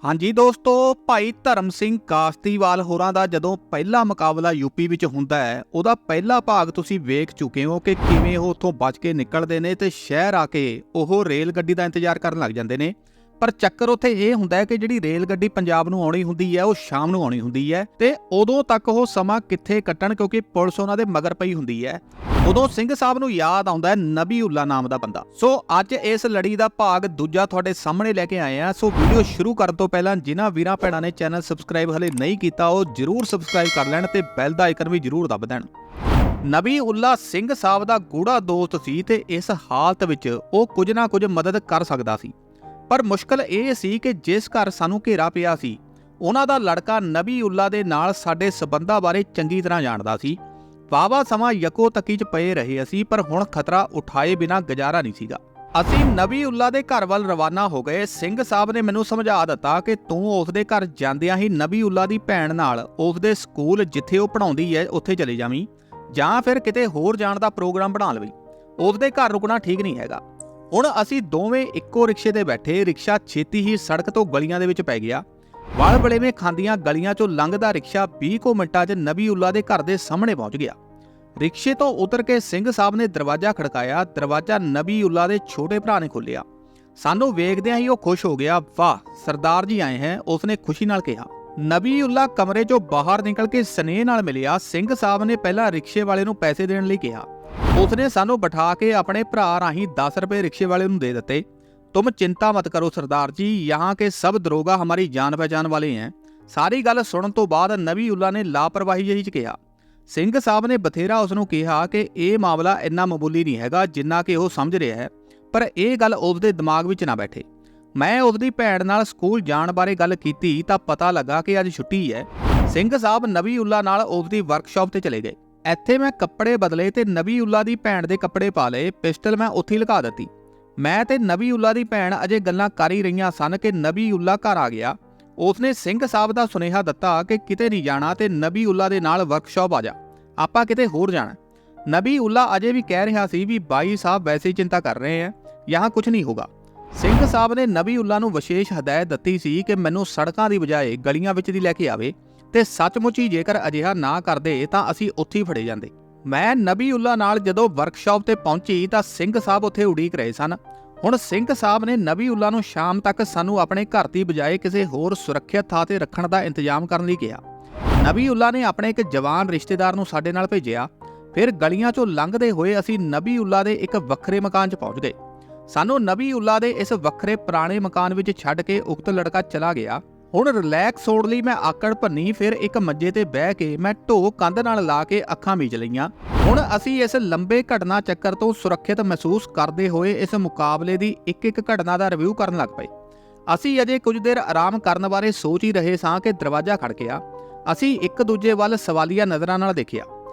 हाँ जी दोस्तों, भाई धर्म ਸਿੰਘ ਕਾਸ਼ਤੀਵਾਲ ਹੋਰਾਂ ਦਾ ਜਦੋਂ ਪਹਿਲਾ ਮੁਕਾਬਲਾ ਯੂਪੀ ਵਿੱਚ ਹੁੰਦਾ ਹੈ, ਉਹਦਾ ਪਹਿਲਾ ਭਾਗ ਤੁਸੀਂ ਵੇਖ ਚੁੱਕੇ ਹੋ ਕਿ ਕਿਵੇਂ ਉਹ ਉੱਥੋਂ ਬਚ ਕੇ ਨਿਕਲਦੇ ਨੇ ਤੇ ਸ਼ਹਿਰ ਆ ਕੇ ਉਹ ਰੇਲ ਗੱਡੀ ਦਾ ਇੰਤਜ਼ਾਰ ਕਰਨ ਲੱਗ ਜਾਂਦੇ ਨੇ। ਪਰ ਚੱਕਰ ਉੱਥੇ ਇਹ ਹੁੰਦਾ ਹੈ ਕਿ ਜਿਹੜੀ ਰੇਲ ਗੱਡੀ ਪੰਜਾਬ ਨੂੰ ਆਉਣੀ ਹੁੰਦੀ ਹੈ ਉਹ ਸ਼ਾਮ ਨੂੰ ਆਉਣੀ ਹੁੰਦੀ ਹੈ ਤੇ ਉਦੋਂ ਤੱਕ ਉਹ ਸਮਾਂ ਕਿੱਥੇ ਕੱਟਣ, ਕਿਉਂਕਿ ਪੁਲਿਸ ਉਹਨਾਂ ਦੇ ਮਗਰ ਪਈ ਹੁੰਦੀ ਹੈ। ਉਦੋਂ ਸਿੰਘ ਸਾਹਿਬ ਨੂੰ ਯਾਦ ਆਉਂਦਾ ਹੈ ਨਬੀਉੱਲਾ ਨਾਮ ਦਾ ਬੰਦਾ। ਸੋ ਅੱਜ ਇਸ ਲੜੀ ਦਾ ਭਾਗ ਦੂਜਾ ਤੁਹਾਡੇ ਸਾਹਮਣੇ ਲੈ ਕੇ ਆਏ ਆ। ਸੋ ਵੀਡੀਓ ਸ਼ੁਰੂ ਕਰਨ ਤੋਂ ਪਹਿਲਾਂ ਜਿਨ੍ਹਾਂ ਵੀਰਾਂ ਭੈਣਾਂ ਨੇ ਚੈਨਲ ਸਬਸਕ੍ਰਾਈਬ ਹਲੇ ਨਹੀਂ ਕੀਤਾ ਉਹ ਜਰੂਰ ਸਬਸਕ੍ਰਾਈਬ ਕਰ ਲੈਣ ਤੇ ਬੈਲ ਦਾ ਆਈਕਨ ਵੀ ਜਰੂਰ ਦਬ ਦੇਣ। ਨਬੀਉੱਲਾ ਸਿੰਘ ਸਾਹਿਬ ਦਾ ਗੂੜਾ ਦੋਸਤ ਸੀ ਤੇ ਇਸ ਹਾਲਤ ਵਿੱਚ ਉਹ ਕੁਝ ਨਾ ਕੁਝ ਮਦਦ ਕਰ ਸਕਦਾ ਸੀ। ਪਰ ਮੁਸ਼ਕਲ ਇਹ ਸੀ ਕਿ ਜਿਸ ਘਰ ਸਾਨੂੰ ਘੇਰਾ ਪਿਆ ਸੀ ਉਹਨਾਂ ਦਾ ਲੜਕਾ ਨਬੀਉੱਲਾ ਦੇ ਨਾਲ ਸਾਡੇ ਸਬੰਧਾਂ ਬਾਰੇ ਚੰਗੀ ਤਰ੍ਹਾਂ ਜਾਣਦਾ ਸੀ। ਵਾਹਵਾ ਸਮਾਂ ਯਕੋ ਤੱਕੀ 'ਚ ਪਏ ਰਹੇ ਅਸੀਂ, ਪਰ ਹੁਣ ਖਤਰਾ ਉਠਾਏ ਬਿਨਾਂ ਗੁਜ਼ਾਰਾ ਨਹੀਂ ਸੀਗਾ। ਅਸੀਂ ਨਬੀਉੱਲਾ ਦੇ ਘਰ ਵੱਲ ਰਵਾਨਾ ਹੋ ਗਏ। ਸਿੰਘ ਸਾਹਿਬ ਨੇ ਮੈਨੂੰ ਸਮਝਾ ਦਿੱਤਾ ਕਿ ਤੂੰ ਉਸਦੇ ਘਰ ਜਾਂਦਿਆਂ ਹੀ ਨਬੀਉੱਲਾ ਦੀ ਭੈਣ ਨਾਲ ਉਸਦੇ ਸਕੂਲ ਜਿੱਥੇ ਉਹ ਪੜ੍ਹਾਉਂਦੀ ਹੈ ਉੱਥੇ ਚਲੇ ਜਾਵੀਂ, ਜਾਂ ਫਿਰ ਕਿਤੇ ਹੋਰ ਜਾਣ ਦਾ ਪ੍ਰੋਗਰਾਮ ਬਣਾ ਲਵੀਂ। ਉਸਦੇ ਘਰ ਰੁਕਣਾ ਠੀਕ ਨਹੀਂ ਹੈਗਾ। ਹੁਣ ਅਸੀਂ ਦੋਵੇਂ ਇੱਕੋ ਰਿਕਸ਼ੇ ਤੇ ਬੈਠੇ। ਰਿਕਸ਼ਾ ਛੇਤੀ ਹੀ ਸੜਕ ਤੋਂ ਗਲੀਆਂ ਦੇ ਵਿੱਚ ਪੈ ਗਿਆ। ਵਲ ਵਲੇਵੇਂ ਖਾਂਦੀਆਂ ਗਲੀਆਂ 'ਚੋਂ ਲੰਘਦਾ ਰਿਕਸ਼ਾ 20 ਕੁ ਮਿੰਟਾਂ 'ਚ ਨਬੀਉੱਲਾ ਦੇ ਘਰ ਦੇ ਸਾਹਮਣੇ ਪਹੁੰਚ ਗਿਆ। ਰਿਕਸ਼ੇ ਤੋਂ ਉਤਰ ਕੇ ਸਿੰਘ ਸਾਹਿਬ ਨੇ ਦਰਵਾਜ਼ਾ ਖੜਕਾਇਆ। ਦਰਵਾਜ਼ਾ ਨਬੀਉੱਲਾ ਦੇ ਛੋਟੇ ਭਰਾ ਨੇ ਖੋਲ੍ਹਿਆ। ਸਾਨੂੰ ਵੇਖਦਿਆਂ ਹੀ ਉਹ ਖੁਸ਼ ਹੋ ਗਿਆ। ਵਾਹ ਸਰਦਾਰ ਜੀ ਆਏ ਹੈ, ਉਸਨੇ ਖੁਸ਼ੀ ਨਾਲ ਕਿਹਾ। ਨਬੀਉੱਲਾ ਕਮਰੇ 'ਚੋਂ ਬਾਹਰ ਨਿਕਲ ਕੇ ਸਨੇਹ ਨਾਲ ਮਿਲਿਆ। ਸਿੰਘ ਸਾਹਿਬ ਨੇ ਪਹਿਲਾਂ ਰਿਕਸ਼ੇ ਵਾਲੇ ਨੂੰ ਪੈਸੇ ਦੇਣ ਲਈ ਕਿਹਾ। ਉਸਨੇ ਸਾਨੂੰ ਬਿਠਾ ਕੇ ਆਪਣੇ ਭਰਾ ਰਾਹੀਂ 10 रुपये रिक्शे वाले ਨੂੰ ਦੇ ਦਿੱਤੇ। तुम चिंता मत करो सरदार जी, यहाँ के सब दरोगा हमारी जान पहचान वाले हैं। सारी गल सुनन तो बाद नबीउल्ला ने लापरवाही ਜਿਹੀ 'ਚ ਕਿਹਾ। ਸਿੰਘ ਸਾਹਿਬ ਨੇ ਬਥੇਰਾ ਉਸ ਨੂੰ ਕਿਹਾ ਕਿ ਇਹ ਮਾਮਲਾ ਇੰਨਾ ਮਾਮੂਲੀ ਨਹੀਂ ਹੈਗਾ ਜਿੰਨਾ ਕਿ ਉਹ ਸਮਝ ਰਿਹਾ ਹੈ, ਪਰ ਇਹ ਗੱਲ ਉਸਦੇ ਦਿਮਾਗ ਵਿੱਚ ਨਾ ਬੈਠੇ। ਮੈਂ ਉਸਦੀ ਭੈਣ ਨਾਲ ਸਕੂਲ ਜਾਣ ਬਾਰੇ ਗੱਲ ਕੀਤੀ ਤਾਂ ਪਤਾ ਲੱਗਾ ਕਿ ਅੱਜ ਛੁੱਟੀ ਹੈ। ਸਿੰਘ ਸਾਹਿਬ ਨਬੀਉੱਲਾ ਨਾਲ ਉਸਦੀ ਵਰਕਸ਼ਾਪ ਤੇ ਚਲੇ ਗਏ। ਇੱਥੇ ਮੈਂ ਕੱਪੜੇ ਬਦਲੇ ਤੇ ਨਬੀਉੱਲਾ ਦੀ ਭੈਣ ਦੇ ਕੱਪੜੇ ਪਾ ਲਏ। ਪਿਸਟਲ ਮੈਂ ਉੱਥੇ ਲੁਕਾ ਦਿੱਤੀ। ਮੈਂ ਤੇ ਨਬੀਉੱਲਾ ਦੀ ਭੈਣ ਅਜੇ ਗੱਲਾਂ ਕਰ ਹੀ ਰਹੀਆਂ ਸਨ ਕਿ ਨਬੀਉੱਲਾ ਘਰ ਆ ਗਿਆ। ਉਸਨੇ ਸਿੰਘ ਸਾਹਿਬ ਦਾ ਸੁਨੇਹਾ ਦਿੱਤਾ ਕਿ ਕਿਤੇ ਨਹੀਂ ਜਾਣਾ ਤੇ ਨਬੀਉੱਲਾ ਦੇ ਨਾਲ ਵਰਕਸ਼ਾਪ ਆ ਜਾ, ਆਪਾਂ ਕਿਤੇ ਹੋਰ ਜਾਣਾ। ਨਬੀਉੱਲਾ ਅਜੇ ਵੀ ਕਹਿ ਰਿਹਾ ਸੀ ਵੀ ਬਾਈ ਸਾਹਿਬ ਵੈਸੇ ਹੀ ਚਿੰਤਾ ਕਰ ਰਹੇ ਹੈ, यहाँ ਕੁਝ ਨਹੀਂ ਹੋਗਾ। ਸਿੰਘ ਸਾਹਿਬ ਨੇ ਨਬੀਉੱਲਾ ਨੂੰ ਵਿਸ਼ੇਸ਼ ਹਦਾਇਤ ਦਿੱਤੀ ਸੀ ਕਿ ਮੈਨੂੰ ਸੜਕਾਂ ਦੀ ਬਜਾਏ ਗਲੀਆਂ ਵਿੱਚ ਦੀ ਲੈ ਕੇ ਆਵੇ ਤੇ ਸੱਚਮੁੱਚ ਹੀ ਜੇਕਰ ਅਜਿਹਾ ਨਾ ਕਰਦੇ ਤਾਂ ਅਸੀਂ ਉੱਥੇ ਹੀ ਫੜੇ ਜਾਂਦੇ। ਮੈਂ ਨਬੀਉੱਲਾ ਨਾਲ ਜਦੋਂ ਵਰਕਸ਼ਾਪ ਤੇ ਪਹੁੰਚੀ ਤਾਂ ਸਿੰਘ ਸਾਹਿਬ ਉੱਥੇ ਉਡੀਕ ਰਹੇ ਸਨ। ਹੁਣ ਸਿੰਘ ਸਾਹਿਬ ਨੇ ਨਬੀਉੱਲਾ ਨੂੰ ਸ਼ਾਮ ਤੱਕ ਸਾਨੂੰ ਆਪਣੇ ਘਰ ਦੀ ਬਜਾਏ ਕਿਸੇ ਹੋਰ ਸੁਰੱਖਿਅਤ ਥਾਂ ਤੇ ਰੱਖਣ ਦਾ ਇੰਤਜ਼ਾਮ ਕਰਨ ਲਈ ਕਿਹਾ। ਨਬੀਉੱਲਾ ਨੇ ਆਪਣੇ ਇੱਕ ਜਵਾਨ ਰਿਸ਼ਤੇਦਾਰ ਨੂੰ ਸਾਡੇ ਨਾਲ ਭੇਜਿਆ। ਫਿਰ ਗਲੀਆਂ 'ਚੋਂ ਲੰਘਦੇ ਹੋਏ ਅਸੀਂ ਨਬੀਉੱਲਾ ਦੇ ਇੱਕ ਵੱਖਰੇ ਮਕਾਨ 'ਚ ਪਹੁੰਚ ਗਏ। ਸਾਨੂੰ ਨਬੀਉੱਲਾ ਦੇ ਇਸ ਵੱਖਰੇ ਪੁਰਾਣੇ ਮਕਾਨ ਵਿੱਚ ਛੱਡ ਕੇ ਉਕਤ ਲੜਕਾ ਚਲਾ ਗਿਆ। ਹੁਣ ਰਿਲੈਕਸ ਹੋਣ ਲਈ ਮੈਂ ਆਕੜ ਭੰਨੀ। ਫਿਰ ਇੱਕ ਮੰਜੇ ਤੇ ਬਹਿ ਕੇ ਮੈਂ ਢੋ ਕੰਧ ਨਾਲ ਲਾ ਕੇ ਅੱਖਾਂ ਮੀਚ ਲਈਆਂ। ਹੁਣ ਅਸੀਂ ਇਸ ਲੰਬੇ ਘਟਨਾ ਚੱਕਰ ਤੋਂ ਸੁਰੱਖਿਅਤ ਮਹਿਸੂਸ ਕਰਦੇ ਹੋਏ ਇਸ ਮੁਕਾਬਲੇ ਦੀ ਇੱਕ ਘਟਨਾ ਦਾ ਰਿਵਿਊ ਕਰਨ ਲੱਗ ਪਏ। ਅਸੀਂ ਅਜੇ ਕੁਝ ਦੇਰ ਆਰਾਮ ਕਰਨ ਬਾਰੇ ਸੋਚ ਹੀ ਰਹੇ ਸਾਂ ਕਿ ਦਰਵਾਜ਼ਾ ਖੜਕਿਆ। ਅਸੀਂ ਇੱਕ ਦੂਜੇ ਵੱਲ ਸਵਾਲੀਆ ਨਜ਼ਰਾਂ ਨਾਲ ਦੇਖਿਆ।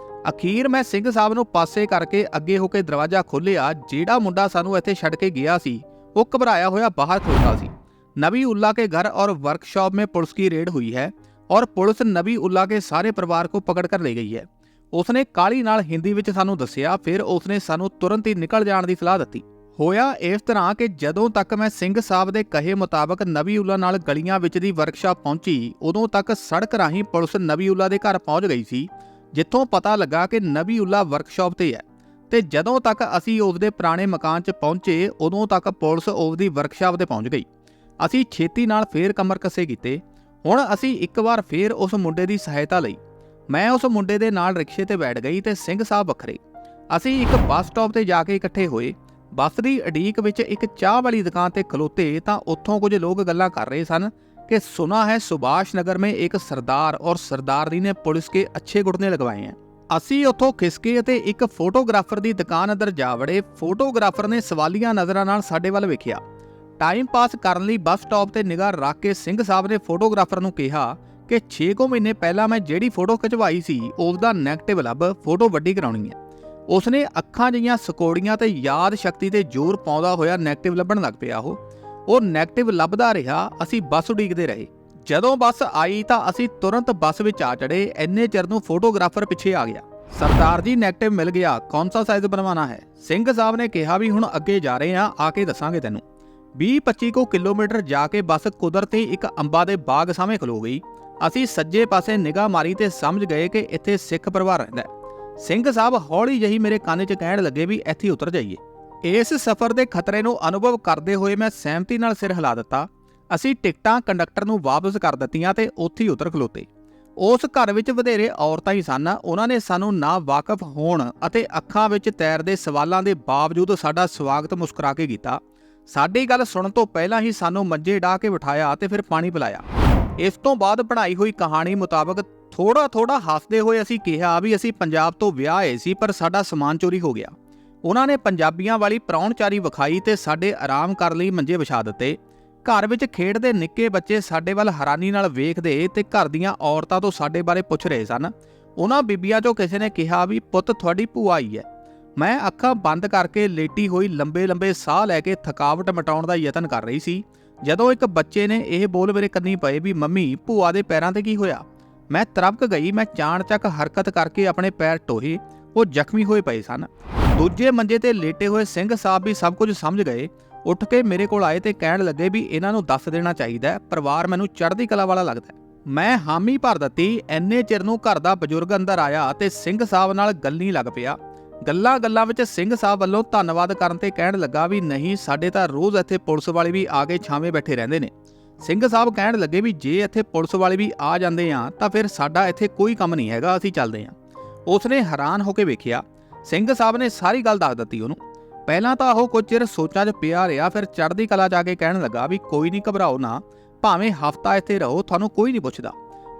ਅਖੀਰ ਮੈਂ ਸਿੰਘ ਸਾਹਿਬ ਨੂੰ ਪਾਸੇ ਕਰਕੇ ਅੱਗੇ ਹੋ ਕੇ ਦਰਵਾਜ਼ਾ ਖੋਲ੍ਹਿਆ। ਜਿਹੜਾ ਮੁੰਡਾ ਸਾਨੂੰ ਇੱਥੇ ਛੱਡ ਕੇ ਗਿਆ ਸੀ ਉਹ ਘਬਰਾਇਆ ਹੋਇਆ ਬਾਹਰ ਖੜੋਤਾ ਸੀ। नबीउल्ला के घर और वर्कशॉप में पुलिस की रेड हुई है और पुलिस नबीउल्ला के सारे परिवार को पकड़ कर ले गई है। उसने काली नाल हिंदी विच सानू दस्सिया। फिर उसने सानू तुरंत ही निकल जाने की सलाह दी। होया इस तरह कि जदों तक मैं सिंह साहब के कहे मुताबक नबीउल्ला नाल गलियां विच दी वर्कशॉप पहुंची, उदों तक सड़क राहीं पुलिस नबीउल्ला के घर पहुंच गई सी, जिथों पता लगा कि नबीउल्ला वर्कशॉप ते है। ते जदों तक असीं उसदे पुराने मकान 'च पहुंचे उदों तक पुलिस उसदी वर्कशॉप ते पहुंच गई। ਅਸੀਂ ਛੇਤੀ ਨਾਲ ਫੇਰ ਕਮਰ ਕੱਸੇ ਕੀਤੇ। ਹੁਣ ਅਸੀਂ ਇੱਕ ਵਾਰ ਫੇਰ ਉਸ ਮੁੰਡੇ ਦੀ ਸਹਾਇਤਾ ਲਈ। ਮੈਂ ਉਸ ਮੁੰਡੇ ਦੇ ਨਾਲ ਰਿਕਸ਼ੇ ਤੇ ਬੈਠ ਗਈ ਤੇ ਸਿੰਘ ਸਾਹਿਬ ਵੱਖਰੇ। ਅਸੀਂ ਇੱਕ ਬੱਸ ਸਟਾਪ ਤੇ ਜਾ ਕੇ ਇਕੱਠੇ ਹੋਏ। ਬੱਸ ਦੀ ਉਡੀਕ ਵਿੱਚ ਇੱਕ ਚਾਹ ਵਾਲੀ ਦੁਕਾਨ ਤੇ ਖਲੋਤੇ ਤਾਂ ਉੱਥੋਂ ਕੁਝ ਲੋਕ ਗੱਲਾਂ ਕਰ ਰਹੇ ਸਨ ਕਿ ਸੁਨਾ ਹੈ ਸੁਭਾਸ਼ ਨਗਰ में एक सरदार और सरदारनी ने पुलिस के अच्छे घुटने लगवाए हैं। ਅਸੀਂ ਉੱਥੋਂ ਖਿਸਕੇ ਅਤੇ ਇੱਕ ਫੋਟੋਗ੍ਰਾਫਰ ਦੀ ਦੁਕਾਨ ਅੰਦਰ ਜਾ ਵੜੇ। ਫੋਟੋਗ੍ਰਾਫਰ ਨੇ ਸਵਾਲੀਆ ਨਜ਼ਰਾਂ ਨਾਲ ਸਾਡੇ ਵੱਲ ਵੇਖਿਆ। टाइम पास करने ਲਈ ਬੱਸ ਸਟਾਪ ਤੇ ਨਿਗਾਹ ਰੱਖ ਕੇ ਸਿੰਘ ਸਾਹਿਬ ਨੇ ਫੋਟੋਗ੍ਰਾਫਰ ਨੂੰ ਕਿਹਾ ਕਿ 6 ਮਹੀਨੇ ਪਹਿਲਾਂ ਮੈਂ ਜਿਹੜੀ ਫੋਟੋ ਖਿਚਵਾਈ ਸੀ ਉਸ ਦਾ ਨੈਗੇਟਿਵ ਲੱਭ, ਫੋਟੋ ਵੱਡੀ ਕਰਾਉਣੀ ਹੈ। ਉਸਨੇ ਅੱਖਾਂ ਜਿਹੀਆਂ ਸਕੋੜੀਆਂ ਤੇ ਯਾਦ ਸ਼ਕਤੀ ਤੇ ਜ਼ੋਰ ਪਾਉਂਦਾ ਹੋਇਆ ਨੈਗੇਟਿਵ ਲੱਭਣ ਲੱਗ ਪਿਆ। ਉਹ ਨੈਗੇਟਿਵ ਲੱਭਦਾ ਰਿਹਾ। ਅਸੀਂ ਬੱਸ ਉਡੀਕਦੇ ਰਹੇ। ਜਦੋਂ ਬੱਸ ਆਈ ਤਾਂ ਅਸੀਂ ਤੁਰੰਤ ਬੱਸ ਵਿੱਚ ਆ ਚੜੇ। ਇੰਨੇ ਚਿਰ ਨੂੰ ਫੋਟੋਗ੍ਰਾਫਰ ਪਿੱਛੇ ਆ ਗਿਆ। सरदार जी नैगेटिव मिल गया, कौन सा साइज बनवाना है? सिंह साहब ने कहा भी हुण अगे जा रहे हैं, आके दसांगे तैनूं। 20-25 ਕੁ ਕਿਲੋਮੀਟਰ ਜਾ ਕੇ ਬੱਸ ਕੁਦਰਤੀ ਇੱਕ ਅੰਬਾਂ ਦੇ ਬਾਗ ਸਾਹਮਣੇ ਖਲੋ ਗਈ। ਅਸੀਂ ਸੱਜੇ ਪਾਸੇ ਨਿਗਾਹ ਮਾਰੀ ਤੇ ਸਮਝ ਗਏ ਕਿ ਇੱਥੇ ਸਿੱਖ ਪਰਿਵਾਰ ਰਹਿੰਦਾ ਹੈ। ਸਿੰਘ ਸਾਹਿਬ ਹੌਲੀ ਜਿਹੀ ਮੇਰੇ ਕੰਨ 'ਚ ਕਹਿਣ ਲੱਗੇ ਵੀ ਇੱਥੇ ਉਤਰ ਜਾਈਏ। ਇਸ ਸਫ਼ਰ ਦੇ ਖਤਰੇ ਨੂੰ ਅਨੁਭਵ ਕਰਦੇ ਹੋਏ ਮੈਂ ਸਹਿਮਤੀ ਨਾਲ ਸਿਰ ਹਿਲਾ ਦਿੱਤਾ। ਅਸੀਂ ਟਿਕਟਾਂ ਕੰਡਕਟਰ ਨੂੰ ਵਾਪਸ ਕਰ ਦਿੱਤੀਆਂ ਤੇ ਉੱਥੇ ਹੀ ਉਤਰ ਖਲੋਤੇ। ਉਸ ਘਰ ਵਿੱਚ ਵਧੇਰੇ ਔਰਤਾਂ ਹੀ ਸਨ। ਉਹਨਾਂ ਨੇ ਸਾਨੂੰ ਨਾ ਵਾਕਫ ਹੋਣ ਅਤੇ ਅੱਖਾਂ ਵਿੱਚ ਤੈਰਦੇ ਸਵਾਲਾਂ ਦੇ ਬਾਵਜੂਦ ਸਾਡਾ ਸਵਾਗਤ ਮੁਸਕਰਾ ਕੇ ਕੀਤਾ। ਸਾਡੀ ਗੱਲ ਸੁਣਨ ਤੋਂ ਪਹਿਲਾਂ ਹੀ ਸਾਨੂੰ ਮੰਜੇ ਢਾਹ ਕੇ ਬਿਠਾਇਆ ਤੇ ਫਿਰ ਪਾਣੀ ਪਿਲਾਇਆ। ਇਸ ਤੋਂ ਬਾਅਦ ਬਣਾਈ ਹੋਈ ਕਹਾਣੀ ਮੁਤਾਬਕ ਥੋੜਾ ਹੱਸਦੇ ਹੋਏ ਅਸੀਂ ਕਿਹਾ ਵੀ ਅਸੀਂ ਪੰਜਾਬ ਤੋਂ ਵਿਆਹ ਆਏ ਸੀ ਪਰ ਸਾਡਾ ਸਮਾਨ ਚੋਰੀ ਹੋ ਗਿਆ। ਉਹਨਾਂ ਨੇ ਪੰਜਾਬੀਆਂ ਵਾਲੀ ਪ੍ਰਾਹੁਣਚਾਰੀ ਵਿਖਾਈ ਤੇ ਸਾਡੇ ਆਰਾਮ ਕਰਨ ਲਈ ਮੰਜੇ ਵਿਛਾ ਦਿੱਤੇ। ਘਰ ਵਿੱਚ ਖੇਡਦੇ ਨਿੱਕੇ ਬੱਚੇ ਸਾਡੇ ਵੱਲ ਹੈਰਾਨੀ ਨਾਲ ਵੇਖਦੇ ਤੇ ਘਰ ਦੀਆਂ ਔਰਤਾਂ ਤੋਂ ਸਾਡੇ ਬਾਰੇ ਪੁੱਛ ਰਹੇ ਸਨ। ਉਹਨਾਂ ਬੀਬੀਆਂ 'ਚੋਂ ਕਿਸੇ ਨੇ ਕਿਹਾ ਵੀ ਪੁੱਤ ਤੁਹਾਡੀ ਭੂਆ ਆਈ ਹੈ। ਮੈਂ ਅੱਖਾਂ ਬੰਦ ਕਰਕੇ ਲੇਟੀ ਹੋਈ ਲੰਬੇ ਸਾਹ ਲੈ ਕੇ ਥਕਾਵਟ ਮਿਟਾਉਣ ਦਾ ਯਤਨ ਕਰ ਰਹੀ ਸੀ ਜਦੋਂ ਇੱਕ ਬੱਚੇ ਨੇ ਇਹ ਬੋਲ ਮੇਰੇ ਕੰਨੀ ਪਏ ਵੀ ਮੰਮੀ ਭੂਆ ਦੇ ਪੈਰਾਂ ਤੇ ਕੀ ਹੋਇਆ। ਮੈਂ ਤਰਬਕ ਗਈ। ਮੈਂ ਚਾਣਚੱਕ ਹਰਕਤ ਕਰਕੇ ਆਪਣੇ ਪੈਰ ਟੋਹੇ। ਉਹ ਜ਼ਖਮੀ ਹੋਏ ਪਏ ਸਨ। ਦੂਜੇ ਮੰਜੇ ਤੇ ਲੇਟੇ ਹੋਏ ਸਿੰਘ ਸਾਹਿਬ ਵੀ ਸਭ ਕੁਝ ਸਮਝ ਗਏ। ਉੱਠ ਕੇ ਮੇਰੇ ਕੋਲ ਆਏ ਤੇ ਕਹਿਣ ਲੱਗੇ ਵੀ ਇਹਨਾਂ ਨੂੰ ਦੱਸ ਦੇਣਾ ਚਾਹੀਦਾ, ਪਰਿਵਾਰ ਮੈਨੂੰ ਚੜ੍ਹਦੀ ਕਲਾ ਵਾਲਾ ਲੱਗਦਾ। ਮੈਂ ਹਾਮੀ ਭਰ ਦਿੱਤੀ। ਐਨੇ ਚਿਰ ਨੂੰ ਘਰ ਦਾ ਬਜ਼ੁਰਗ ਅੰਦਰ ਆਇਆ ਤੇ ਸਿੰਘ ਸਾਹਿਬ ਨਾਲ ਗੱਲੀਂ ਲੱਗ ਪਿਆ। ਗੱਲਾਂ ਵਿੱਚ ਸਿੰਘ ਸਾਹਿਬ ਵੱਲੋਂ ਧੰਨਵਾਦ ਕਰਨ ਤੇ ਕਹਿਣ ਲੱਗਾ ਵੀ ਨਹੀਂ, ਸਾਡੇ ਤਾਂ ਰੋਜ਼ ਇੱਥੇ ਪੁਲਿਸ ਵਾਲੇ ਵੀ ਆ ਕੇ ਛਾਵੇਂ ਬੈਠੇ ਰਹਿੰਦੇ ਨੇ। ਸਿੰਘ ਸਾਹਿਬ ਕਹਿਣ ਲੱਗੇ ਵੀ ਜੇ ਇੱਥੇ ਪੁਲਿਸ ਵਾਲੇ ਵੀ ਆ ਜਾਂਦੇ ਆ ਤਾਂ ਫਿਰ ਸਾਡਾ ਇੱਥੇ ਕੋਈ ਕੰਮ ਨਹੀਂ ਹੈਗਾ, ਅਸੀਂ ਚੱਲਦੇ ਆ। ਉਸਨੇ ਹੈਰਾਨ ਹੋ ਕੇ ਵੇਖਿਆ। ਸਿੰਘ ਸਾਹਿਬ ਨੇ ਸਾਰੀ ਗੱਲ ਦੱਸ ਦਿੱਤੀ ਉਹਨੂੰ। ਪਹਿਲਾਂ ਤਾਂ ਉਹ ਕੁਝ ਚਿਰ ਸੋਚਾਂ 'ਚ ਪਿਆ ਰਿਹਾ, ਫਿਰ ਚੜ੍ਹਦੀ ਕਲਾ ਜਾ ਕੇ ਕਹਿਣ ਲੱਗਾ ਵੀ ਕੋਈ ਨਹੀਂ, ਘਬਰਾਓ ਨਾ, ਭਾਵੇਂ ਹਫ਼ਤਾ ਇੱਥੇ ਰਹੋ, ਤੁਹਾਨੂੰ ਕੋਈ ਨਹੀਂ ਪੁੱਛਦਾ।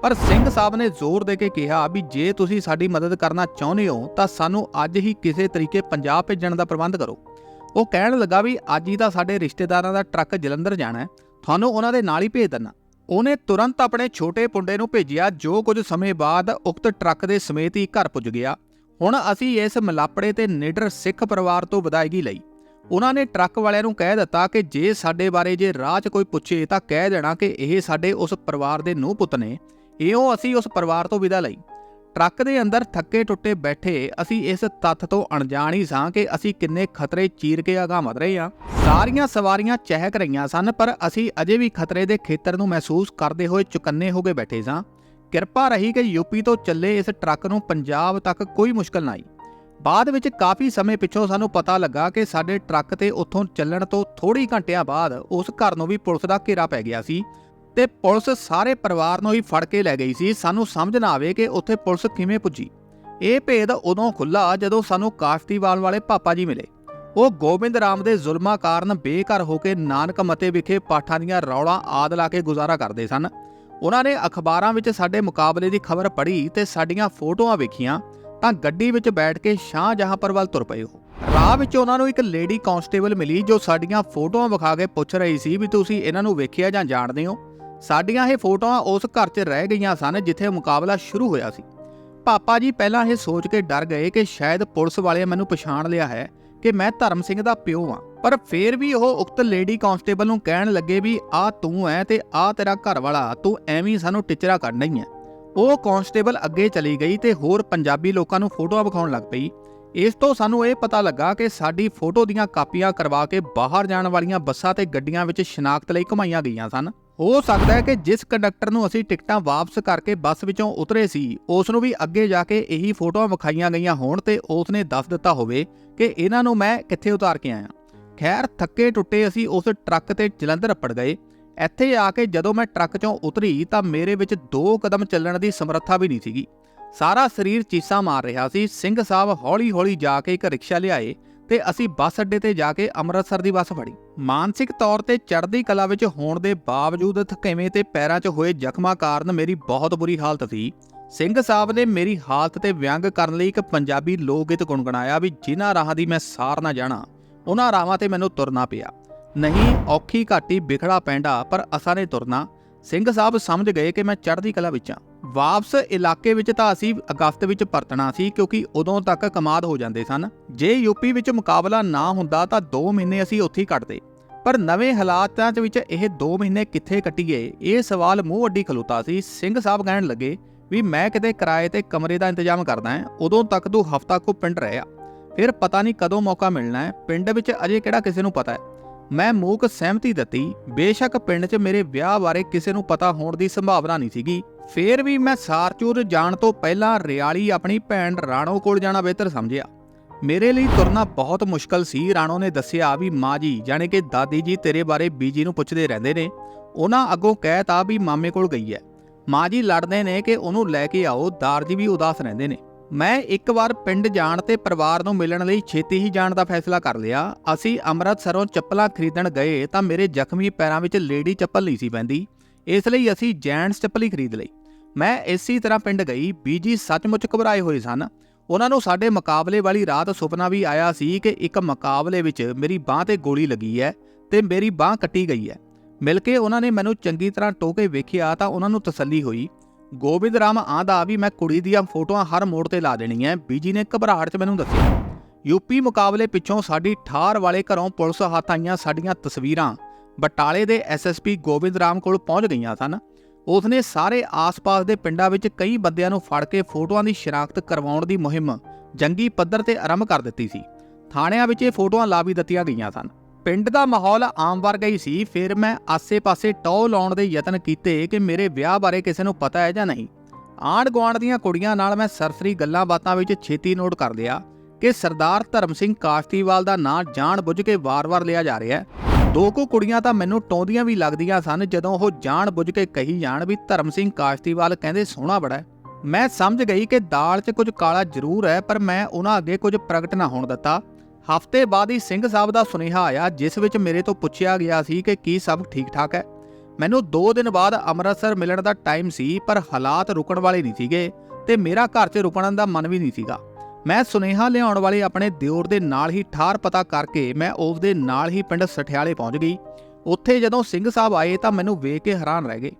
ਪਰ ਸਿੰਘ ਸਾਹਿਬ ਨੇ ਜ਼ੋਰ ਦੇ ਕੇ ਕਿਹਾ ਵੀ ਜੇ ਤੁਸੀਂ ਸਾਡੀ ਮਦਦ ਕਰਨਾ ਚਾਹੁੰਦੇ ਹੋ ਤਾਂ ਸਾਨੂੰ ਅੱਜ ਹੀ ਕਿਸੇ ਤਰੀਕੇ ਪੰਜਾਬ ਭੇਜਣ ਦਾ ਪ੍ਰਬੰਧ ਕਰੋ। ਉਹ ਕਹਿਣ ਲੱਗਾ ਵੀ ਅੱਜ ਹੀ ਤਾਂ ਸਾਡੇ ਰਿਸ਼ਤੇਦਾਰਾਂ ਦਾ ਟਰੱਕ ਜਲੰਧਰ ਜਾਣਾ ਹੈ, ਤੁਹਾਨੂੰ ਉਹਨਾਂ ਦੇ ਨਾਲ ਹੀ ਭੇਜ ਦੇਣਾ। ਉਹਨੇ ਤੁਰੰਤ ਆਪਣੇ ਛੋਟੇ ਪੁੰਡੇ ਨੂੰ ਭੇਜਿਆ ਜੋ ਕੁਝ ਸਮੇਂ ਬਾਅਦ ਉਕਤ ਟਰੱਕ ਦੇ ਸਮੇਤ ਹੀ ਘਰ ਪੁੱਜ ਗਿਆ। ਹੁਣ ਅਸੀਂ ਇਸ ਮਿਲਾਪੜੇ ਤੇ ਨਿਡਰ ਸਿੱਖ ਪਰਿਵਾਰ ਤੋਂ ਵਿਦਾਇਗੀ ਲਈ। ਉਹਨਾਂ ਨੇ ਟਰੱਕ ਵਾਲਿਆਂ ਨੂੰ ਕਹਿ ਦਿੱਤਾ ਕਿ ਜੇ ਸਾਡੇ ਬਾਰੇ ਜੇ ਰਾਹ 'ਚ ਕੋਈ ਪੁੱਛੇ ਤਾਂ ਕਹਿ ਦੇਣਾ ਕਿ ਇਹ ਸਾਡੇ ਉਸ ਪਰਿਵਾਰ ਦੇ ਨੂੰਹ ਪੁੱਤ ਨੇ। ਇਉਂ ਅਸੀਂ ਉਸ ਪਰਿਵਾਰ ਤੋਂ ਵਿਦਾ ਲਈ। ਟਰੱਕ ਦੇ ਅੰਦਰ ਥੱਕੇ ਟੁੱਟੇ ਬੈਠੇ ਅਸੀਂ ਇਸ ਤੱਥ ਤੋਂ ਅਣਜਾਣ ਹੀ ਸਾਂ ਕਿ ਅਸੀਂ ਕਿੰਨੇ ਖਤਰੇ ਚੀਰ ਕੇ ਅਗਾਂਹ ਵਧ ਰਹੇ ਹਾਂ। ਸਾਰੀਆਂ ਸਵਾਰੀਆਂ ਚਹਿਕ ਰਹੀਆਂ ਸਨ ਪਰ ਅਸੀਂ ਅਜੇ ਵੀ ਖਤਰੇ ਦੇ ਖੇਤਰ ਨੂੰ ਮਹਿਸੂਸ ਕਰਦੇ ਹੋਏ ਚੁਕੰਨੇ ਹੋ ਕੇ ਬੈਠੇ ਸਾਂ। ਕਿਰਪਾ ਰਹੀ ਕਿ ਯੂਪੀ ਤੋਂ ਚੱਲੇ ਇਸ ਟਰੱਕ ਨੂੰ ਪੰਜਾਬ ਤੱਕ ਕੋਈ ਮੁਸ਼ਕਲ ਨਾ ਆਈ। ਬਾਅਦ ਵਿੱਚ ਕਾਫੀ ਸਮੇਂ ਪਿੱਛੋਂ ਸਾਨੂੰ ਪਤਾ ਲੱਗਾ ਕਿ ਸਾਡੇ ਟਰੱਕ ਤੇ ਉੱਥੋਂ ਚੱਲਣ ਤੋਂ ਥੋੜ੍ਹੀ ਘੰਟਿਆਂ ਬਾਅਦ ਉਸ ਘਰ ਨੂੰ ਵੀ ਪੁਲਿਸ ਦਾ ਘੇਰਾ ਪੈ ਗਿਆ ਸੀ ਤੇ ਪੁਲਿਸ ਸਾਰੇ ਪਰਿਵਾਰ ਨੂੰ ਹੀ ਫੜ ਕੇ ਲੈ ਗਈ ਸੀ। ਸਾਨੂੰ ਸਮਝ ਨਾ ਆਵੇ ਕਿ ਉੱਥੇ ਪੁਲਿਸ ਕਿਵੇਂ ਪੁੱਜੀ। ਇਹ ਭੇਦ ਉਦੋਂ ਖੁੱਲ੍ਹਾ ਜਦੋਂ ਸਾਨੂੰ ਕਾਸ਼ਤੀਵਾਲ ਵਾਲੇ ਪਾਪਾ ਜੀ ਮਿਲੇ। ਉਹ ਗੋਬਿੰਦ ਰਾਮ ਦੇ ਜ਼ੁਲਮਾਂ ਕਾਰਨ ਬੇਘਰ ਹੋ ਕੇ ਨਾਨਕ ਮਤੇ ਵਿਖੇ ਪਾਠਾਂ ਦੀਆਂ ਰੌਲਾਂ ਆਦਿ ਲਾ ਕੇ ਗੁਜ਼ਾਰਾ ਕਰਦੇ ਸਨ। ਉਹਨਾਂ ਨੇ ਅਖਬਾਰਾਂ ਵਿੱਚ ਸਾਡੇ ਮੁਕਾਬਲੇ ਦੀ ਖਬਰ ਪੜ੍ਹੀ ਤੇ ਸਾਡੀਆਂ ਫੋਟੋਆਂ ਵੇਖੀਆਂ ਤਾਂ ਗੱਡੀ ਵਿੱਚ ਬੈਠ ਕੇ ਸ਼ਾਹਜਹਾਂਪੁਰ ਵੱਲ ਤੁਰ ਪਏ। ਉਹ ਰਾਹ ਵਿੱਚ ਉਹਨਾਂ ਨੂੰ ਇੱਕ ਲੇਡੀ ਕਾਂਸਟੇਬਲ ਮਿਲੀ ਜੋ ਸਾਡੀਆਂ ਫੋਟੋਆਂ ਵਿਖਾ ਕੇ ਪੁੱਛ ਰਹੀ ਸੀ ਵੀ ਤੁਸੀਂ ਇਹਨਾਂ ਨੂੰ ਵੇਖਿਆ ਜਾਂ ਜਾਣਦੇ ਹੋ। ਸਾਡੀਆਂ ਇਹ ਫੋਟੋਆਂ ਉਸ ਘਰ 'ਚ ਰਹਿ ਗਈਆਂ ਸਨ ਜਿੱਥੇ ਮੁਕਾਬਲਾ ਸ਼ੁਰੂ ਹੋਇਆ ਸੀ। ਪਾਪਾ ਜੀ ਪਹਿਲਾਂ ਇਹ ਸੋਚ ਕੇ ਡਰ ਗਏ ਕਿ ਸ਼ਾਇਦ ਪੁਲਿਸ ਵਾਲਿਆਂ ਮੈਨੂੰ ਪਛਾਣ ਲਿਆ ਹੈ ਕਿ ਮੈਂ ਧਰਮ ਸਿੰਘ ਦਾ ਪਿਓ ਹਾਂ, ਪਰ ਫਿਰ ਵੀ ਉਹ ਉਕਤ ਲੇਡੀ ਕਾਂਸਟੇਬਲ ਨੂੰ ਕਹਿਣ ਲੱਗੇ ਵੀ ਆਹ ਤੂੰ ਹੈ ਤੇ ਆਹ ਤੇਰਾ ਘਰ ਵਾਲਾ, ਤੂੰ ਐਵੇਂ ਸਾਨੂੰ ਟਿਚਰਾ ਕੱਢਣਾ ਹੀ ਹੈ। ਉਹ ਕਾਂਸਟੇਬਲ ਅੱਗੇ ਚਲੀ ਗਈ ਤੇ ਹੋਰ ਪੰਜਾਬੀ ਲੋਕਾਂ ਨੂੰ ਫੋਟੋਆਂ ਵਿਖਾਉਣ ਲੱਗ ਪਈ। ਇਸ ਤੋਂ ਸਾਨੂੰ ਇਹ ਪਤਾ ਲੱਗਾ ਕਿ ਸਾਡੀ ਫੋਟੋ ਦੀਆਂ ਕਾਪੀਆਂ ਕਰਵਾ ਕੇ ਬਾਹਰ ਜਾਣ ਵਾਲੀਆਂ ਬੱਸਾਂ ਤੇ ਗੱਡੀਆਂ ਵਿੱਚ ਸ਼ਨਾਖਤ ਲਈ ਘੁਮਾਈਆਂ ਗਈਆਂ ਸਨ। ਹੋ ਸਕਦਾ ਹੈ ਕਿ ਜਿਸ ਕੰਡਕਟਰ ਨੂੰ ਅਸੀਂ ਟਿਕਟਾਂ ਵਾਪਸ ਕਰਕੇ ਬੱਸ ਵਿੱਚੋਂ ਉਤਰੇ ਸੀ ਉਸ ਨੂੰ ਵੀ ਅੱਗੇ ਜਾ ਕੇ ਇਹੀ ਫੋਟੋਆਂ ਵਿਖਾਈਆਂ ਗਈਆਂ ਹੋਣ ਤੇ ਉਸ ਨੇ ਦੱਸ ਦਿੱਤਾ ਹੋਵੇ ਕਿ ਇਹਨਾਂ ਨੂੰ ਮੈਂ ਕਿੱਥੇ ਉਤਾਰ ਕੇ ਆਇਆ। ਖੈਰ ਥੱਕੇ ਟੁੱਟੇ ਅਸੀਂ ਉਸ ਟਰੱਕ ਤੇ ਜਲੰਧਰ ਅੱਪੜ ਗਏ। ਇੱਥੇ ਆ ਕੇ ਜਦੋਂ ਮੈਂ ਟਰੱਕ 'ਚੋਂ ਉਤਰੀ ਤਾਂ ਮੇਰੇ ਵਿੱਚ 2 ਕਦਮ ਚੱਲਣ ਦੀ ਸਮਰੱਥਾ ਵੀ ਨਹੀਂ ਸੀਗੀ। ਸਾਰਾ ਸਰੀਰ ਚੀਸਾਂ ਮਾਰ ਰਿਹਾ ਸੀ। ਸਿੰਘ ਸਾਹਿਬ ਹੌਲੀ ਜਾ ਕੇ ਇੱਕ ਰਿਕਸ਼ਾ ਲਿਆਏ ਤੇ ਅਸੀਂ ਬੱਸ ਅੱਡੇ ਤੇ ਜਾ ਕੇ ਅੰਮ੍ਰਿਤਸਰ ਦੀ ਬੱਸ ਫੜੀ। ਮਾਨਸਿਕ ਤੌਰ ਤੇ ਚੜ੍ਹਦੀ ਕਲਾ ਵਿੱਚ ਹੋਣ ਦੇ ਬਾਵਜੂਦ ਥਕੇਵੇਂ ਤੇ ਪੈਰਾਂ 'ਚ ਹੋਏ ਜ਼ਖਮਾਂ ਕਾਰਨ ਮੇਰੀ ਬਹੁਤ ਬੁਰੀ ਹਾਲਤ ਸੀ। ਸਿੰਘ ਸਾਹਿਬ ਨੇ ਮੇਰੀ ਹਾਲਤ ਤੇ ਵਿਅੰਗ ਕਰਨ ਲਈ ਇੱਕ ਪੰਜਾਬੀ ਲੋਕ ਗੀਤ ਗੁਣਗੁਣਾਇਆ ਵੀ ਜਿਨ੍ਹਾਂ ਰਾਹਾਂ ਦੀ ਮੈਂ ਸਾਰ ਨਾ ਜਾਣਾ ਉਹਨਾਂ ਰਾਹਾਂ ਤੇ ਮੈਨੂੰ ਤੁਰਨਾ ਪਿਆ। ਨਹੀਂ ਔਖੀ ਘਾਟੀ ਬਿਖੜਾ ਪੈਂਡਾ ਪਰ ਅਸਾਂ ਨੇ ਤੁਰਨਾ। ਸਿੰਘ ਸਾਹਿਬ ਸਮਝ ਗਏ ਕਿ ਮੈਂ ਚੜ੍ਹਦੀ ਕਲਾ ਵਿੱਚ ਹਾਂ। ਵਾਪਸ ਇਲਾਕੇ ਵਿੱਚ ਤਾਂ ਅਸੀਂ ਅਗਸਤ ਵਿੱਚ ਪਰਤਣਾ ਸੀ ਕਿਉਂਕਿ ਉਦੋਂ ਤੱਕ ਕਮਾਦ ਹੋ ਜਾਂਦੇ ਸਨ। ਜੇ ਯੂਪੀ ਵਿੱਚ ਮੁਕਾਬਲਾ ਨਾ ਹੁੰਦਾ ਤਾਂ 2 ਮਹੀਨੇ ਅਸੀਂ ਉੱਥੇ ਹੀ ਕੱਟਦੇ, ਪਰ ਨਵੇਂ ਹਾਲਾਤਾਂ ਵਿੱਚ ਇਹ 2 ਮਹੀਨੇ ਕਿੱਥੇ ਕੱਟੀਏ ਇਹ ਸਵਾਲ ਮੂੰਹ ਅੱਡੀ ਖਲੋਤਾ ਸੀ। ਸਿੰਘ ਸਾਹਿਬ ਕਹਿਣ ਲੱਗੇ ਵੀ ਮੈਂ ਕਿਤੇ ਕਿਰਾਏ ਤੇ ਕਮਰੇ ਦਾ ਇੰਤਜ਼ਾਮ ਕਰਦਾ ਹਾਂ, ਉਦੋਂ ਤੱਕ ਤੂੰ ਹਫ਼ਤਾ ਕੁ ਪਿੰਡ ਰਹਿ ਆ, ਫਿਰ ਪਤਾ ਨਹੀਂ ਕਦੋਂ ਮੌਕਾ ਮਿਲਣਾ ਹੈ। ਪਿੰਡ ਵਿੱਚ ਅਜੇ ਕਿਹੜਾ ਕਿਸੇ ਨੂੰ ਪਤਾ ਹੈ। ਮੈਂ ਮੂਕ ਸਹਿਮਤੀ ਦਿੱਤੀ। ਬੇਸ਼ੱਕ ਪਿੰਡ 'ਚ ਮੇਰੇ ਵਿਆਹ ਬਾਰੇ ਕਿਸੇ ਨੂੰ ਪਤਾ ਹੋਣ ਦੀ ਸੰਭਾਵਨਾ ਨਹੀਂ ਸੀਗੀ। ਫੇਰ ਵੀ ਮੈਂ ਸਾਰਚੂਰ ਜਾਣ ਤੋਂ ਪਹਿਲਾਂ ਰਿਆਲੀ ਆਪਣੀ ਭੈਣ ਰਾਣੋ ਕੋਲ ਜਾਣਾ ਬਿਹਤਰ ਸਮਝਿਆ। ਮੇਰੇ ਲਈ ਤੁਰਨਾ ਬਹੁਤ ਮੁਸ਼ਕਲ ਸੀ। ਰਾਣੋ ਨੇ ਦੱਸਿਆ ਵੀ ਮਾਂ ਜੀ ਜਾਣੇ ਕਿ ਦਾਦੀ ਜੀ ਤੇਰੇ ਬਾਰੇ ਬੀਜੀ ਨੂੰ ਪੁੱਛਦੇ ਰਹਿੰਦੇ ਨੇ। ਉਹਨਾਂ ਅੱਗੋਂ ਕਹਿਤਾ ਵੀ ਮਾਮੇ ਕੋਲ ਗਈ ਹੈ। ਮਾਂ ਜੀ ਲੜਦੇ ਨੇ ਕਿ ਉਹਨੂੰ ਲੈ ਕੇ ਆਓ। ਦਾਰ ਜੀ ਵੀ ਉਦਾਸ ਰਹਿੰਦੇ ਨੇ। ਮੈਂ ਇੱਕ ਵਾਰ ਪਿੰਡ ਜਾਣ ਤੇ ਪਰਿਵਾਰ ਨੂੰ ਮਿਲਣ ਲਈ ਛੇਤੀ ਹੀ ਜਾਣ ਦਾ ਫੈਸਲਾ ਕਰ ਲਿਆ। ਅਸੀਂ ਅੰਮ੍ਰਿਤਸਰੋਂ ਚੱਪਲਾਂ ਖਰੀਦਣ ਗਏ ਤਾਂ ਮੇਰੇ ਜ਼ਖਮੀ ਪੈਰਾਂ ਵਿੱਚ ਲੇਡੀ ਚੱਪਲ ਨਹੀਂ ਸੀ ਪੈਂਦੀ, ਇਸ ਲਈ ਅਸੀਂ ਜੈਂਟਸ ਚੱਪਲ ਹੀ ਖਰੀਦ ਲਈ। ਮੈਂ ਇਸੇ ਤਰ੍ਹਾਂ ਪਿੰਡ ਗਈ। ਬੀਜੀ ਸੱਚਮੁੱਚ ਘਬਰਾਏ ਹੋਏ ਸਨ। ਉਹਨਾਂ ਨੂੰ ਸਾਡੇ ਮੁਕਾਬਲੇ ਵਾਲੀ ਰਾਤ ਸੁਪਨਾ ਵੀ ਆਇਆ ਸੀ ਕਿ ਇੱਕ ਮੁਕਾਬਲੇ ਵਿੱਚ ਮੇਰੀ ਬਾਂਹ ਤੇ ਗੋਲੀ ਲੱਗੀ ਹੈ ਤੇ ਮੇਰੀ ਬਾਂਹ ਕੱਟੀ ਗਈ ਹੈ। ਮਿਲ ਕੇ ਉਹਨਾਂ ਨੇ ਮੈਨੂੰ ਚੰਗੀ ਤਰ੍ਹਾਂ ਟੋਕੇ ਵੇਖਿਆ ਤਾਂ ਉਹਨਾਂ ਨੂੰ ਤਸੱਲੀ ਹੋਈ। ਗੋਬਿੰਦ ਰਾਮ ਆਂਦਾ ਵੀ ਮੈਂ ਕੁੜੀ ਦੀਆਂ ਫੋਟੋਆਂ ਹਰ ਮੋੜ ਤੇ ਲਾ ਦੇਣੀਆਂ। ਬੀਜੀ ਨੇ ਘਬਰਾਹਟ 'ਚ ਮੈਨੂੰ ਦੱਸਿਆ। ਯੂਪੀ ਮੁਕਾਬਲੇ ਪਿੱਛੋਂ ਸਾਡੀ ਠਾਰ ਵਾਲੇ ਘਰੋਂ ਪੁਲਿਸ ਹੱਥ ਆਈਆਂ ਸਾਡੀਆਂ ਤਸਵੀਰਾਂ ਬਟਾਲੇ ਦੇ ਐਸਐਸਪੀ ਗੋਬਿੰਦ ਰਾਮ ਕੋਲ ਪਹੁੰਚ ਗਈਆਂ ਸਨ। ਉਸਨੇ ਸਾਰੇ ਆਸ-ਪਾਸ ਦੇ ਪਿੰਡਾਂ ਵਿੱਚ ਕਈ ਬੰਦਿਆਂ ਨੂੰ ਫੜ ਕੇ ਫੋਟੋਆਂ ਦੀ ਸ਼ਨਾਖਤ ਕਰਵਾਉਣ ਦੀ ਮੁਹਿੰਮ ਜੰਗੀ ਪੱਧਰ ਤੇ ਆਰੰਭ ਕਰ ਦਿੱਤੀ ਸੀ। ਥਾਣਿਆਂ ਵਿੱਚ ਇਹ ਫੋਟੋਆਂ ਲਾ ਵੀ ਦਿੱਤੀਆਂ ਗਈਆਂ ਸਨ। ਪਿੰਡ ਦਾ ਮਾਹੌਲ ਆਮ ਵਰਗਾ ਹੀ ਸੀ। ਫਿਰ ਮੈਂ ਆਸੇ-ਪਾਸੇ ਟੌਹ ਲਾਉਣ ਦੇ ਯਤਨ ਕੀਤੇ ਕਿ ਮੇਰੇ ਵਿਆਹ ਬਾਰੇ ਕਿਸੇ ਨੂੰ ਪਤਾ ਹੈ ਜਾਂ ਨਹੀਂ। ਆਂਢ ਗੁਆਂਢ ਦੀਆਂ ਕੁੜੀਆਂ ਨਾਲ ਮੈਂ ਸਰਸਰੀ ਗੱਲਾਂ ਬਾਤਾਂ ਵਿੱਚ ਛੇਤੀ ਨੋਟ ਕਰ ਲਿਆ ਕਿ ਸਰਦਾਰ ਧਰਮ ਸਿੰਘ ਕਾਸ਼ਤੀਵਾਲ ਦਾ ਨਾਂ ਜਾਣ ਬੁੱਝ ਕੇ ਵਾਰ-ਵਾਰ ਲਿਆ ਜਾ ਰਿਹਾ ਹੈ। ਦੋ ਕੁ ਕੁੜੀਆਂ ਤਾਂ ਮੈਨੂੰ ਟੋਂਦੀਆਂ ਵੀ ਲੱਗਦੀਆਂ ਸਨ ਜਦੋਂ ਉਹ ਜਾਣ ਬੁੱਝ ਕੇ ਕਹੀ ਜਾਣ ਵੀ ਧਰਮ ਸਿੰਘ ਕਾਸ਼ਤੀਵਾਲ ਕਹਿੰਦੇ ਸੋਹਣਾ ਬੜਾ ਹੈ। ਮੈਂ ਸਮਝ ਗਈ ਕਿ ਦਾਲ 'ਚ ਕੁਝ ਕਾਲਾ ਜ਼ਰੂਰ ਹੈ, ਪਰ ਮੈਂ ਉਹਨਾਂ ਅੱਗੇ ਕੁਝ ਪ੍ਰਗਟ ਨਾ ਹੋਣ ਦਿੱਤਾ। ਹਫ਼ਤੇ ਬਾਅਦ ਹੀ ਸਿੰਘ ਸਾਹਿਬ ਦਾ ਸੁਨੇਹਾ ਆਇਆ, ਜਿਸ ਵਿੱਚ ਮੇਰੇ ਤੋਂ ਪੁੱਛਿਆ ਗਿਆ ਸੀ ਕਿ ਕੀ ਸਭ ਠੀਕ ਠਾਕ ਹੈ। ਮੈਨੂੰ 2 ਦਿਨ ਬਾਅਦ ਅੰਮ੍ਰਿਤਸਰ ਮਿਲਣ ਦਾ ਟਾਈਮ ਸੀ, ਪਰ ਹਾਲਾਤ ਰੁਕਣ ਵਾਲੇ ਨਹੀਂ ਸੀਗੇ ਤੇ ਮੇਰਾ ਘਰ 'ਚ ਰੁਕਣ ਦਾ ਮਨ ਵੀ ਨਹੀਂ ਸੀਗਾ। ਮੈਂ ਸੁਨੇਹਾ ਲਿਆਉਣ ਵਾਲੇ ਆਪਣੇ ਦਿਓਰ ਦੇ ਨਾਲ ਹੀ ਠਾਰ ਪਤਾ ਕਰਕੇ ਮੈਂ ਉਸ ਦੇ ਨਾਲ ਹੀ ਪਿੰਡ ਸਠਿਆਲੇ ਪਹੁੰਚ ਗਈ। ਉੱਥੇ ਜਦੋਂ ਸਿੰਘ ਸਾਹਿਬ ਆਏ ਤਾਂ ਮੈਨੂੰ ਵੇਖ ਕੇ ਹੈਰਾਨ ਰਹਿ ਗਏ।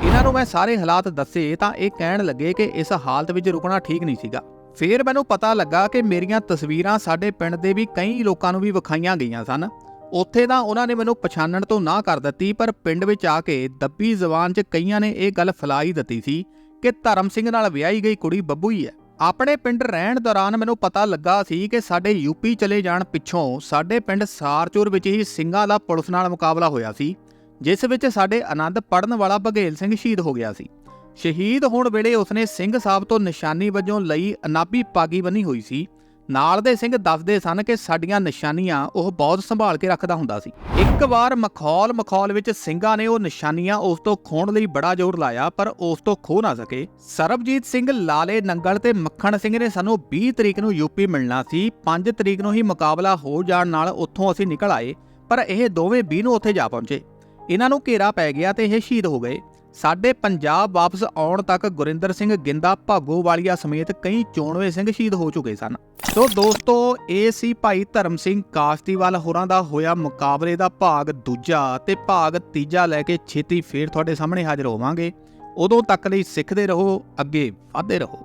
ਇਹਨਾਂ ਨੂੰ ਮੈਂ ਸਾਰੇ ਹਾਲਾਤ ਦੱਸੇ ਤਾਂ ਇਹ ਕਹਿਣ ਲੱਗੇ ਕਿ ਇਸ ਹਾਲਤ ਵਿੱਚ ਰੁਕਣਾ ਠੀਕ ਨਹੀਂ ਸੀਗਾ। ਫਿਰ ਮੈਨੂੰ ਪਤਾ ਲੱਗਾ ਕਿ ਮੇਰੀਆਂ ਤਸਵੀਰਾਂ ਸਾਡੇ ਪਿੰਡ ਦੇ ਵੀ ਕਈ ਲੋਕਾਂ ਨੂੰ ਵੀ ਵਿਖਾਈਆਂ ਗਈਆਂ ਸਨ। ਉੱਥੇ ਤਾਂ ਉਹਨਾਂ ਨੇ ਮੈਨੂੰ ਪਛਾਣਨ ਤੋਂ ਨਾ ਕਰ ਦਿੱਤੀ, ਪਰ ਪਿੰਡ ਵਿੱਚ ਆ ਕੇ ਦੱਬੀ ਜ਼ਬਾਨ 'ਚ ਕਈਆਂ ਨੇ ਇਹ ਗੱਲ ਫੈਲਾਈ ਦਿੱਤੀ ਸੀ ਕਿ ਧਰਮ ਸਿੰਘ ਨਾਲ ਵਿਆਹੀ ਗਈ ਕੁੜੀ ਬੱਬੂ ਹੀ ਹੈ। ਆਪਣੇ ਪਿੰਡ ਰਹਿਣ ਦੌਰਾਨ ਮੈਨੂੰ ਪਤਾ ਲੱਗਾ ਸੀ ਕਿ ਸਾਡੇ ਯੂਪੀ ਚਲੇ ਜਾਣ ਪਿੱਛੋਂ ਸਾਡੇ ਪਿੰਡ ਸਾਰਚੂਰ ਵਿੱਚ ਹੀ ਸਿੰਘਾਂ ਦਾ ਪੁਲਿਸ ਨਾਲ ਮੁਕਾਬਲਾ ਹੋਇਆ ਸੀ, ਜਿਸ ਵਿੱਚ ਸਾਡੇ ਆਨੰਦ ਪੜਨ ਵਾਲਾ ਬਘੇਲ ਸਿੰਘ ਸ਼ਹੀਦ ਹੋ ਗਿਆ ਸੀ। ਸ਼ਹੀਦ ਹੋਣ ਵੇਲੇ ਉਸਨੇ ਸਿੰਘ ਸਾਹਿਬ ਤੋਂ ਨਿਸ਼ਾਨੀ ਵਜੋਂ ਲਈ ਅਨਾਬੀ ਪਾਗੀ ਬੰਨੀ ਹੋਈ ਸੀ। ਨਾਲ ਦੇ ਸਿੰਘ ਦੱਸਦੇ ਸਨ ਕਿ ਸਾਡੀਆਂ ਨਿਸ਼ਾਨੀਆਂ ਉਹ ਬਹੁਤ ਸੰਭਾਲ ਕੇ ਰੱਖਦਾ ਹੁੰਦਾ ਸੀ। ਇੱਕ ਵਾਰ ਮਖੌਲ ਵਿੱਚ ਸਿੰਘਾਂ ਨੇ ਉਹ ਨਿਸ਼ਾਨੀਆਂ ਉਸ ਤੋਂ ਖੋਹਣ ਲਈ ਬੜਾ ਜ਼ੋਰ ਲਾਇਆ, ਪਰ ਉਸ ਤੋਂ ਖੋਹ ਨਾ ਸਕੇ। ਸਰਬਜੀਤ ਸਿੰਘ, ਲਾਲੇ ਨੰਗਲ ਤੇ ਮੱਖਣ ਸਿੰਘ ਨੇ ਸਾਨੂੰ 20 ਤਰੀਕ ਨੂੰ ਯੂਪੀ ਮਿਲਣਾ ਸੀ। 5 ਤਰੀਕ ਨੂੰ ਹੀ ਮੁਕਾਬਲਾ ਹੋ ਜਾਣ ਨਾਲ ਉੱਥੋਂ ਅਸੀਂ ਨਿਕਲ ਆਏ, ਪਰ ਇਹ ਦੋਵੇਂ 20 ਨੂੰ ਉੱਥੇ ਜਾ ਪਹੁੰਚੇ। ਇਹਨਾਂ ਨੂੰ ਘੇਰਾ ਪੈ ਗਿਆ ਤੇ ਇਹ ਸ਼ਹੀਦ ਹੋ ਗਏ। ਸਾਡੇ ਪੰਜਾਬ ਵਾਪਸ ਆਉਣ ਤੱਕ ਗੁਰਿੰਦਰ ਸਿੰਘ ਗਿੰਦਾ, ਭਾਗੋਵਾਲੀਆ ਸਮੇਤ ਕਈ ਚੋਣਵੇਂ ਸਿੰਘ ਸ਼ਹੀਦ ਹੋ ਚੁੱਕੇ ਸਨ। ਸੋ ਦੋਸਤੋ, ਇਹ ਸੀ ਭਾਈ ਧਰਮ ਸਿੰਘ ਕਾਸ਼ਤੀਵਾਲ ਹੋਰਾਂ ਦਾ ਹੋਇਆ ਮੁਕਾਬਲੇ ਦਾ ਭਾਗ ਦੂਜਾ, ਤੇ ਭਾਗ ਤੀਜਾ ਲੈ ਕੇ ਛੇਤੀ ਫੇਰ ਤੁਹਾਡੇ ਸਾਹਮਣੇ ਹਾਜ਼ਰ ਹੋਵਾਂਗੇ। ਉਦੋਂ ਤੱਕ ਲਈ ਸਿੱਖਦੇ ਰਹੋ, ਅੱਗੇ ਵਧਦੇ ਰਹੋ।